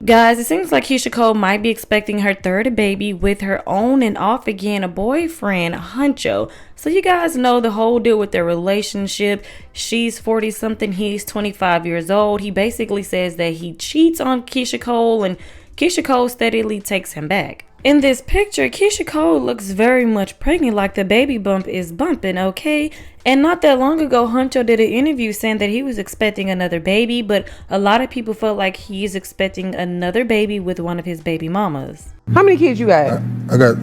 Guys, it seems like Keyshia Cole might be expecting her third baby with her on and off again boyfriend, Huncho. So you guys know the whole deal with their relationship. She's 40 something, he's 25 years old. He basically says that he cheats on Keyshia Cole and Keyshia Cole steadily takes him back. In this picture, Keyshia Cole looks very much pregnant, like the baby bump is bumping, okay? And not that long ago, Huncho did an interview saying that he was expecting another baby, but a lot of people felt like he's expecting another baby with one of his baby mamas. How many kids you got? I got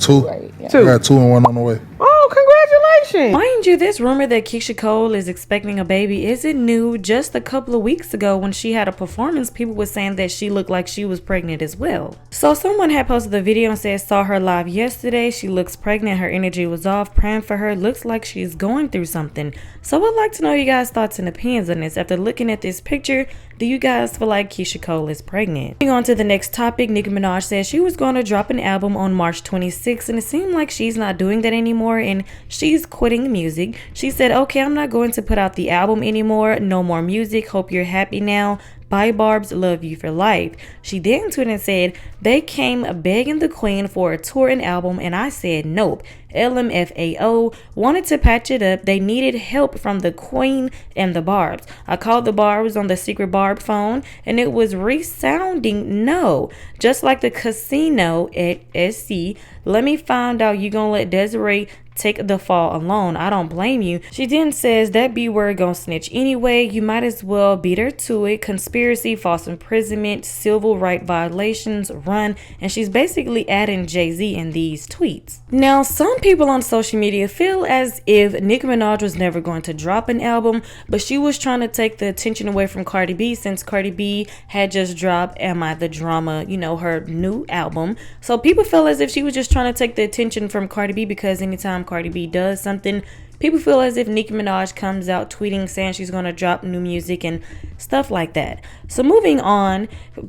two. Right? Yeah. I got two and one on the way. Oh, congratulations. Mind you, this rumor that Keyshia Cole is expecting a baby isn't new. Just a couple of weeks ago when she had a performance, people were saying that she looked like she was pregnant as well. So someone had posted the video and said, saw her live yesterday. She looks pregnant. Her energy was off. Praying for her. Looks like she's going through something. So I'd like to know you guys' thoughts and opinions on this. After looking at this picture, do you guys feel like Keyshia Cole is pregnant? Moving on to the next topic, Nicki Minaj said she was going to drop an album on March 26th, and it seemed like she's not doing that anymore and she's quitting music. She said, okay, I'm not going to put out the album anymore. No more music. Hope you're happy now. Bye, Barbs. Love you for life. She then tweeted and said, they came begging the queen for a tour and album, and I said nope. LMFAO wanted to patch it up. They needed help from the queen and the Barbs. I called the Barbs on the secret Barb phone, and it was resounding no. Just like the casino at SC. Let me find out you gonna let Desiree take the fall alone. I don't blame you. She then says that B word gonna snitch anyway. You might as well beat her to it. Conspiracy, false imprisonment, civil right violations, run. And she's basically adding Jay-Z in these tweets. Now, some people on social media feel as if Nicki Minaj was never going to drop an album, but she was trying to take the attention away from Cardi B since Cardi B had just dropped Am I the Drama, you know, her new album. So people feel as if she was just trying to take the attention from Cardi B because anytime Cardi B does something, people feel as if Nicki Minaj comes out tweeting saying she's going to drop new music and stuff like that. So moving on,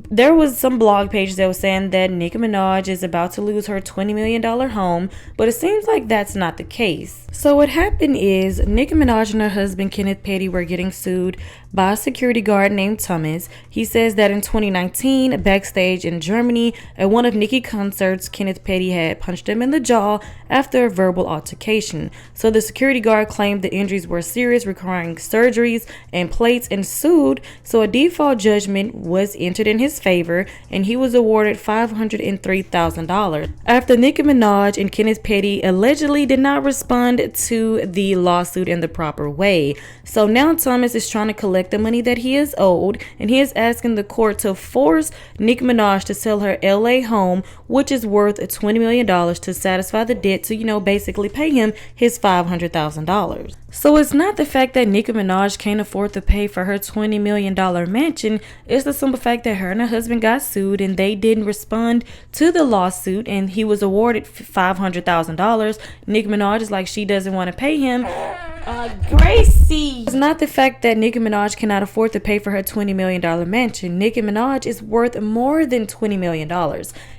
there was some blog pages that was saying that Nicki Minaj is about to lose her $20 million home, but it seems like that's not the case. So what happened is Nicki Minaj and her husband Kenneth Petty were getting sued by a security guard named Thomas. He says that in 2019, backstage in Germany at one of Nicki's concerts, Kenneth Petty had punched him in the jaw after a verbal altercation. So the security guard claimed the injuries were serious, requiring surgeries and plates, and sued. So a default judgment was entered in his favor, and he was awarded $503,000 after Nicki Minaj and Kenneth Petty allegedly did not respond to the lawsuit in the proper way. So now Thomas is trying to collect the money that he is owed, and he is asking the court to force Nicki Minaj to sell her LA home, which is worth $20 million, to satisfy the debt, to, you know, basically pay him his $500,000. So it's not the fact that Nicki Minaj can't afford to pay for her $20 million mansion. It's the simple fact that her and her husband got sued and they didn't respond to the lawsuit, and he was awarded $500,000. Nicki Minaj is like she doesn't want to pay him. Gracie. It's not the fact that Nicki Minaj cannot afford to pay for her $20 million mansion. Nicki Minaj is worth more than $20 million.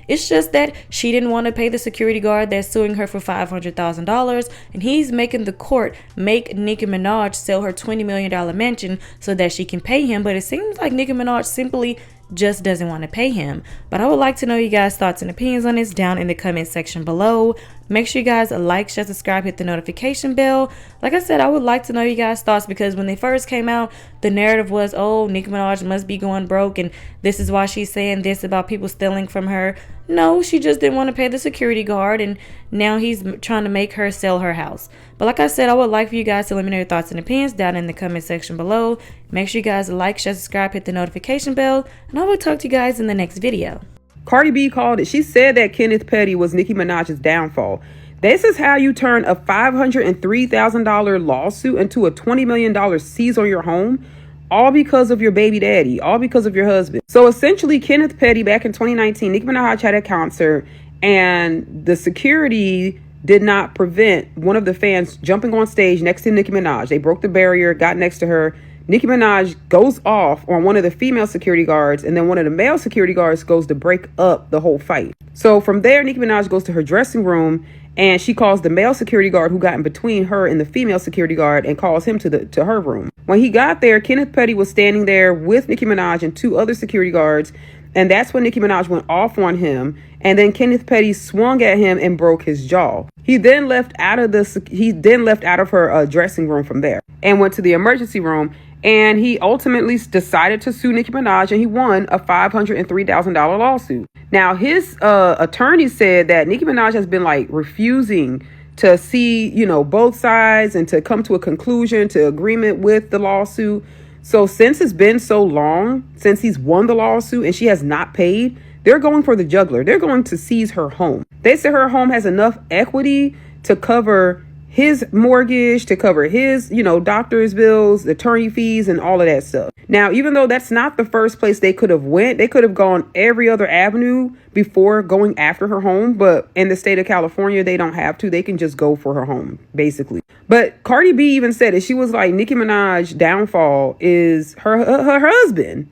It's just that she didn't want to pay the security guard that's suing her for $500,000, and he's making the court make Nicki Minaj sell her $20 million mansion so that she can pay him. But it seems like Nicki Minaj simply just doesn't want to pay him. But I would like to know you guys' thoughts and opinions on this down in the comment section below. Make sure you guys like, share, subscribe, hit the notification bell. Like I said, I would like to know you guys' thoughts, because when they first came out, the narrative was, oh, Nicki Minaj must be going broke and this is why she's saying this about people stealing from her. No, she just didn't want to pay the security guard, and now he's trying to make her sell her house. But like I said, I would like for you guys to let me know your thoughts and opinions down in the comment section below. Make sure you guys like, share, subscribe, hit the notification bell, and I will talk to you guys in the next video. Cardi B called it. She said that Kenneth Petty was Nicki Minaj's downfall. This is how you turn a $503,000 lawsuit into a $20 million seize on your home, all because of your baby daddy, all because of your husband. So essentially, Kenneth Petty, back in 2019, Nicki Minaj had a concert, and the security did not prevent one of the fans jumping on stage next to Nicki Minaj. They broke the barrier, got next to her. Nicki Minaj goes off on one of the female security guards, and then one of the male security guards goes to break up the whole fight. So from there, Nicki Minaj goes to her dressing room And she calls the male security guard who got in between her and the female security guard and calls him to her room. When he got there, Kenneth Petty was standing there with Nicki Minaj and 2 other security guards. And that's when Nicki Minaj went off on him. And then Kenneth Petty swung at him and broke his jaw. He then left out of her dressing room from there and went to the emergency room. And he ultimately decided to sue Nicki Minaj, and he won a $503,000 lawsuit. Now, his attorney said that Nicki Minaj has been refusing to see, both sides and to come to a conclusion, to agreement with the lawsuit. So since it's been so long since he's won the lawsuit and she has not paid, they're going for the jugular. They're going to seize her home. They say her home has enough equity to cover his mortgage, to cover his, doctor's bills, attorney fees, and all of that stuff. Now, even though that's not the first place they could have went, they could have gone every other avenue before going after her home. But in the state of California, they don't have to. They can just go for her home, basically. But Cardi B even said it. She was like, Nicki Minaj's downfall is her husband.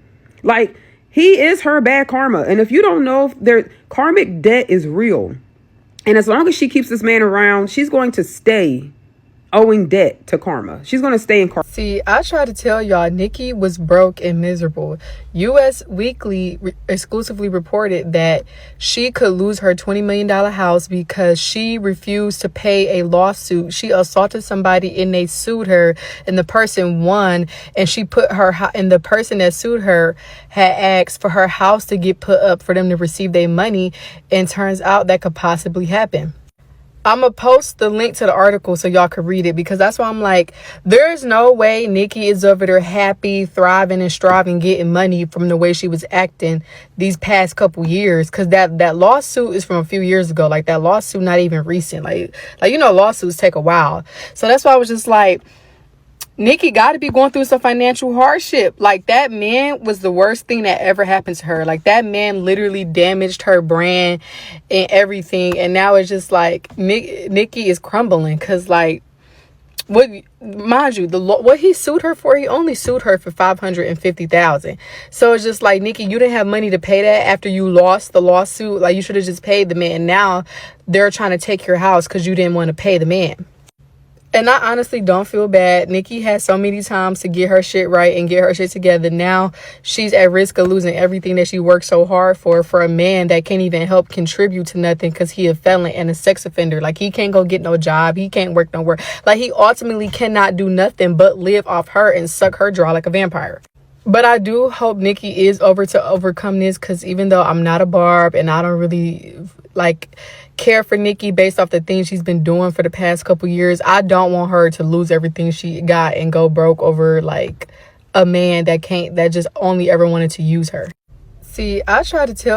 He is her bad karma. And if you don't know, if their karmic debt is real. And as long as she keeps this man around, she's going to stay owing debt to karma. She's going to stay in karma. See, I try to tell y'all, Nicki was broke and miserable. U.S. Weekly exclusively reported that she could lose her $20 million house because she refused to pay a lawsuit. She assaulted somebody and they sued her, and the person won, and she put her, and the person that sued her had asked for her house to get put up for them to receive their money, and turns out that could possibly happen. I'm going to post the link to the article so y'all can read it, because that's why I'm like, there's no way Nicki is over there happy, thriving, and striving, getting money from the way she was acting these past couple years. Because that lawsuit is from a few years ago. That lawsuit not even recent. Lawsuits take a while. So that's why I was just like, Nicki got to be going through some financial hardship. That man was the worst thing that ever happened to her. That man literally damaged her brand and everything. And now it's just Nicki is crumbling. Because what, mind you, what he sued her for, he only sued her for $550,000. So it's just Nicki, you didn't have money to pay that after you lost the lawsuit. You should have just paid the man. Now they're trying to take your house because you didn't want to pay the man. And I honestly don't feel bad. Nicki had so many times to get her shit right and get her shit together. Now she's at risk of losing everything that she worked so hard for a man that can't even help contribute to nothing because he a felon and a sex offender. He can't go get no job. He can't work no work. He ultimately cannot do nothing but live off her and suck her dry like a vampire. But I do hope Nicki is to overcome this, because even though I'm not a barb and I don't really care for Nicki based off the things she's been doing for the past couple years, I don't want her to lose everything she got and go broke over a man that just only ever wanted to use her. See, I try to tell